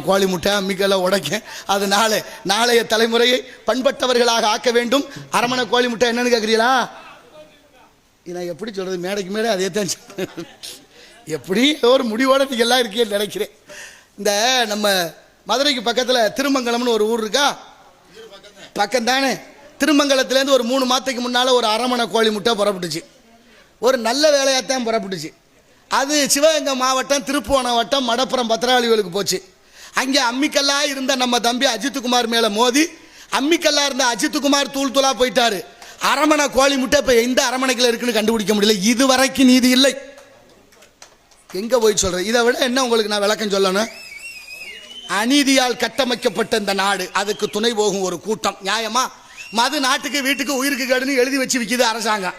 கோழி முட்டை அம்மிக்கெல்லாம் உடைக்க. அது நாளைய தலைமுறையை பண்பட்டவர்களாக ஆக்க வேண்டும். அரமணை கோழி முட்டை என்னன்னு கேட்குறீங்களா? நான் எப்படி சொல்றது, மேடைக்கு மேடை அதே தான் எப்படி ஒரு முடிவோட எல்லாம் இருக்கேன்னு நினைக்கிறேன். இந்த நம்ம மதுரைக்கு பக்கத்தில் திருமங்கலம்னு ஒரு ஊர் இருக்கா, பக்கம் தானே. திருமங்கலத்துலேருந்து ஒரு 3 மாதத்துக்கு முன்னால் ஒரு அரமணை கோழி முட்டை புறப்பட்டுச்சு. ஒரு நல்ல வேலையாகத்தான் புறப்பட்டுச்சு. அது சிவகங்கை மாவட்டம், திருப்புவனம் வட்டம், மடப்புறம் பத்திராளிகளுக்கு போச்சு. அங்கே அம்மிக்கல்லா இருந்த நம்ம தம்பி அஜித்குமார் மேலே மோதி அம்மிக்கல்லா இருந்த அஜித்குமார் தூள் போயிட்டாரு. அரமணை கோழி முட்டை இப்போ எந்த அரமணைக்கில் இருக்குன்னு கண்டுபிடிக்க முடியல. இதுவரைக்கும் நீதி இல்லை. எங்கே போய் சொல்கிறேன்? இதை விட என்ன உங்களுக்கு நான் விளக்கம் சொல்லணும்? அநீதியால் கட்டமைக்கப்பட்ட இந்த நாடு, அதுக்கு துணை போகும் ஒரு கூட்டம். நியாயமா? மது நாட்டுக்கு வீட்டுக்கு உயிருக்கு கேடுன்னு எழுதி வச்சு விற்கிது அரசாங்கம்.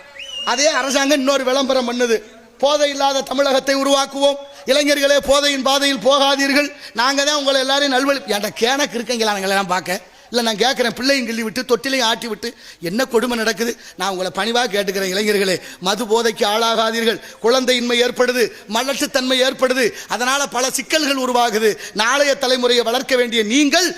அதே அரசாங்கம் இன்னொரு விளம்பரம் பண்ணுது, போதை இல்லாத தமிழகத்தை உருவாக்குவோம், இளைஞர்களே போதையின் பாதையில் போகாதீர்கள், நாங்கள் தான் உங்களை எல்லாரையும் நல்வழி. என்கிட்ட கேனக்கு இருக்கீங்களா நாங்களெல்லாம் பார்க்க இல்லை. நான் கேட்குறேன், பிள்ளையும் கிள்ளி விட்டு தொட்டிலையும் ஆட்டி விட்டு என்ன கொடுமை நடக்குது. நான் உங்களை பணிவாக கேட்டுக்கிறேன், இளைஞர்களே மது போதைக்கு ஆளாகாதீர்கள். குழந்தையின்மை ஏற்படுது, மலட்டுத்தன்மை ஏற்படுது, அதனால் பல சிக்கல்கள் உருவாகுது. நாளைய தலைமுறையை வளர்க்க வேண்டிய நீங்கள்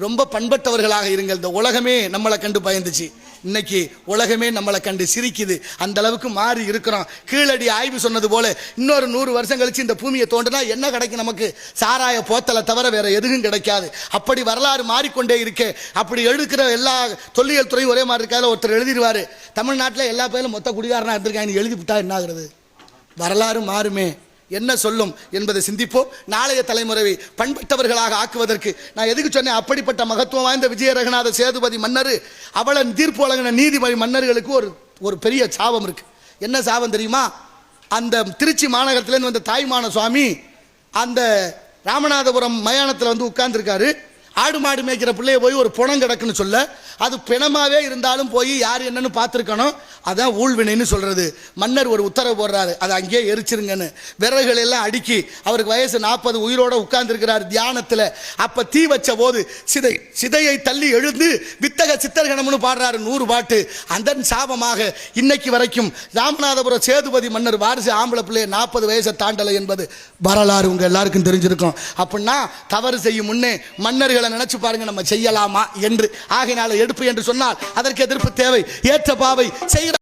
ரொம்ப பண்பட்டவர்களாக இருங்கள். இந்த உலகமே நம்மளை கண்டு பயந்துச்சு, இன்னைக்கு உலகமே நம்மளை கண்டு சிரிக்குது. அந்த அளவுக்கு மாறி இருக்கிறோம். கீழடி ஆய்வு சொன்னது போல இன்னொரு 100 வருஷம் கழிச்சு இந்த பூமியை தோண்டினா என்ன கிடைக்கும் நமக்கு? சாராய போத்தலை தவிர வேற எதுவும் கிடைக்காது. அப்படி வரலாறு மாறிக்கொண்டே இருக்கு. அப்படி எடுக்கிற எல்லா தொல்லியல் துறையும் ஒரே மாதிரி இருக்காது. ஒருத்தர் எழுதிடுவாரு, தமிழ்நாட்டில் எல்லா பேரும் மொத்த குடிகாரனா இருந்திருக்காங்க, எழுதி விட்டா என்ன ஆகுறது? வரலாறு மாறுமே, என்ன சொல்லும் என்பதை சிந்திப்போம். நாளைய தலைமுறையை பண்பட்டவர்களாக ஆக்குவதற்கு நான் எதுக்கு சொன்னேன்? அப்படிப்பட்ட மகத்துவம் வாய்ந்த விஜய ரகுநாத சேதுபதி மன்னர், அவளன் தீர்ப்பு வழங்கின நீதிபதி மன்னர்களுக்கு ஒரு பெரிய சாபம் இருக்கு. என்ன சாபம் தெரியுமா? அந்த திருச்சி மாநகரத்திலேருந்து வந்த தாய்மான சுவாமி அந்த ராமநாதபுரம் மயானத்தில் வந்து உட்கார்ந்துருக்காரு. ஆடு மாடு மேய்க்கிற பிள்ளைய போய் ஒரு புணம் கிடக்குன்னு சொல்ல, அது பிணமாவே இருந்தாலும் போய் யார் என்னன்னு பார்த்துருக்கணும். அதான் ஊழ்வினைன்னு சொல்றது. மன்னர் ஒரு உத்தரவு போடுறாரு, அதை அங்கேயே எரிச்சிருங்கன்னு. விறகுகள் எல்லாம் அடுக்கி அவருக்கு வயசு 40, உயிரோட உட்கார்ந்துருக்கிறார் தியானத்தில். அப்ப தீ வச்ச போது சிதையை தள்ளி எழுந்து வித்தக சித்தர்கணம்னு பாடுறாரு 100 பாட்டு. அதன் சாபமாக இன்னைக்கு வரைக்கும் ராமநாதபுரம் சேதுபதி மன்னர் வாரிசு ஆம்பளை பிள்ளைய 40 வயசை தாண்டலை என்பது வரலாறு உங்க எல்லாருக்கும் தெரிஞ்சிருக்கும். அப்படின்னா தவறு செய்யும் முன்னே மன்னர்களை நினைச்சு பாருங்க, நம்ம செய்யலாமா என்று. ஆகையினால எடுப்பு என்று சொன்னால் அதற்கு எதிர்ப்பு தேவை. ஏற்ற பாவை செய்கிற